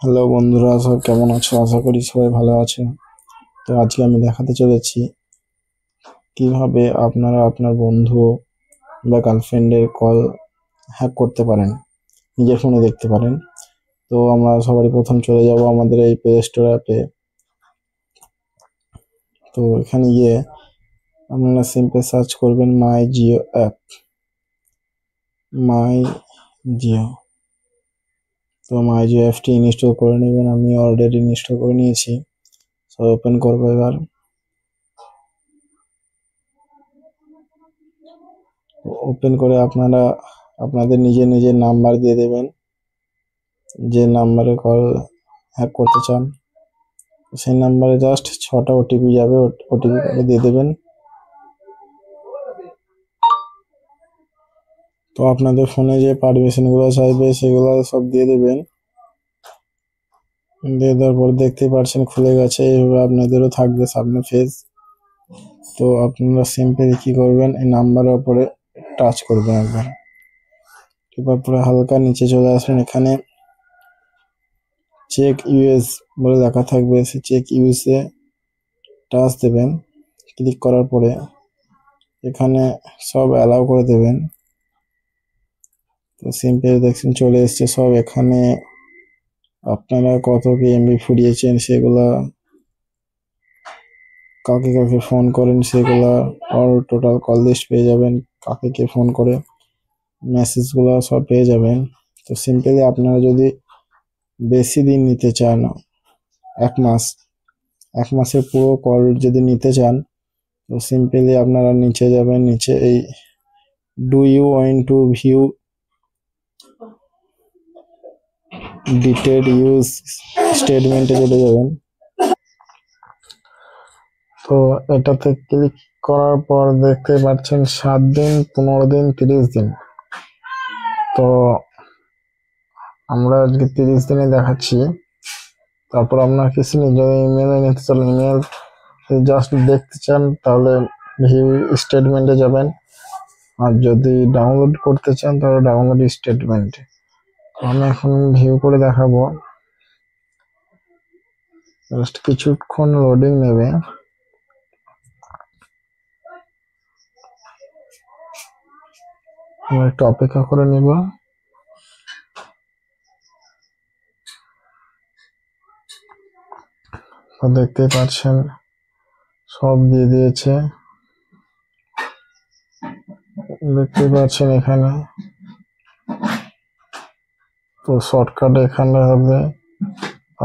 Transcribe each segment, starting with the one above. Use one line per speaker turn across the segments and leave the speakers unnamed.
Hello বন্ধুরা, সব কেমন আছো? আশা করি সবাই ভালো আছো। তো আজকে আমি দেখাতে চলেছি কিভাবে আপনারা আপনার বন্ধু বা গার্লফ্রেন্ডের কল হ্যাক করতে পারেন, নিজের ফোনে দেখতে পারেন। তো আমরা সবারই প্রথম চলে যাব আমাদের এই প্লে স্টোর অ্যাপে। তো এখানে গিয়ে আপনারা সিম্পল সার্চ করবেন মাই জিও অ্যাপ, মাই জিও। তো মাই জিও অ্যাপটি ইনস্টল করে নেবেন। আমি অলরেডি ইনস্টল করে নিয়েছি। সব ওপেন করবো এবার। ওপেন করে আপনারা আপনাদের নিজের নাম্বার দিয়ে দেবেন, যে নাম্বারে কল হ্যাক করতে চান। সেই নাম্বারে জাস্ট 6টা ওটিপি যাবে, ওটিপি দিয়ে দেবেন। তো আপনাদের ফোনে যে পারমিশনগুলো চাইবে সেগুলো সব দিয়ে দেবেন। দিয়ে দেওয়ার পর দেখতে পাচ্ছেন খুলে গেছে। এইভাবে আপনাদেরও থাকবে সামনে ফেজ। তো আপনারা সিম্পলি কি করবেন, এই নাম্বারের উপরে টাচ করবেন একবার। এবার পুরো হালকা নিচে চলে আসবেন। এখানে চেক ইউএস বলে লেখা থাকবে, সে চেক ইউএসএ টাচ দেবেন। ক্লিক করার পরে এখানে সব অ্যালাউ করে দেবেন। তো সিম্পল দেখছেন চলে এসছে সব। এখানে আপনারা কত কি এমবি ফুরিয়েছেন সেগুলা, কাকে কাকে ফোন করেন সেগুলা, অল টোটাল কল লিস্ট পেয়ে যাবেন, কাকে কে ফোন করে মেসেজগুলো সব পেয়ে যাবেন। তো সিম্পলি আপনারা যদি বেশি দিন নিতে চান, এক মাসের পুরো কল যদি নিতে চান, তো সিম্পলি আপনারা নিচে যাবেন। নিচে এই do you want to view ডিটেড ইউজ স্টেটমেন্টে চলে যাবেন। তো এটাতে ক্লিক করার পর দেখতে পাচ্ছেন 7 দিন, 15 দিন, 30 দিন। তো আমরা আজকে 30 দিনে দেখাচ্ছি। তারপর আপনার কিছু নিজের ইমেলে নিতে চান, ইমেল জাস্ট দেখতে চান, তাহলে ভিউ স্টেটমেন্টে যাবেন। আর যদি ডাউনলোড করতে চান তাহলে ডাউনলোড স্টেটমেন্টে। আমি এখন ভিউ করে দেখাবো, জাস্ট কিছুক্ষণ লোডিং নেবে। আমরা একটু অপেক্ষা করে নিব। তো দেখতে পাচ্ছেন সব দিয়ে দিয়েছে। দেখতে পাচ্ছেন এখানে। তো শর্টকাট এখানে হবে,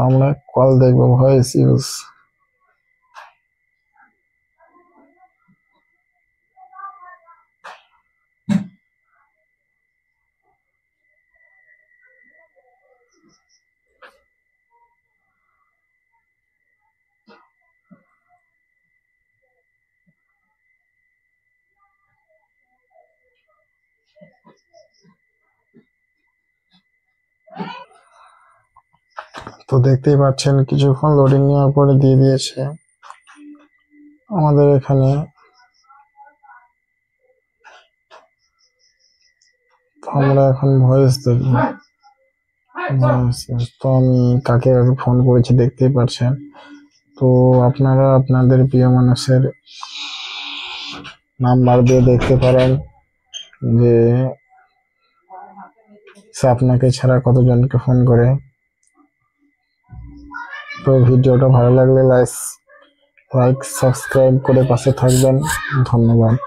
আমরা কল দেখবো ভয়েস ইউজ। তো দেখতেই পাচ্ছেন কিছুক্ষণ লোডিং নেওয়ার পরে দিয়ে দিয়েছে আমাদের এখানে। আমরা এখন ভয়েস দেখবো। তো আমি কাকে কাকে ফোন করেছি দেখতেই পাচ্ছেন। তো আপনারা আপনাদের প্রিয় মানুষের নাম্বার দিয়ে দেখতে পারেন যে সে আপনাকে ছাড়া কতজনকে ফোন করে। তো ভিডিওটা ভালো লাগলে লাইক সাবস্ক্রাইব করে পাশে থাকবেন। ধন্যবাদ।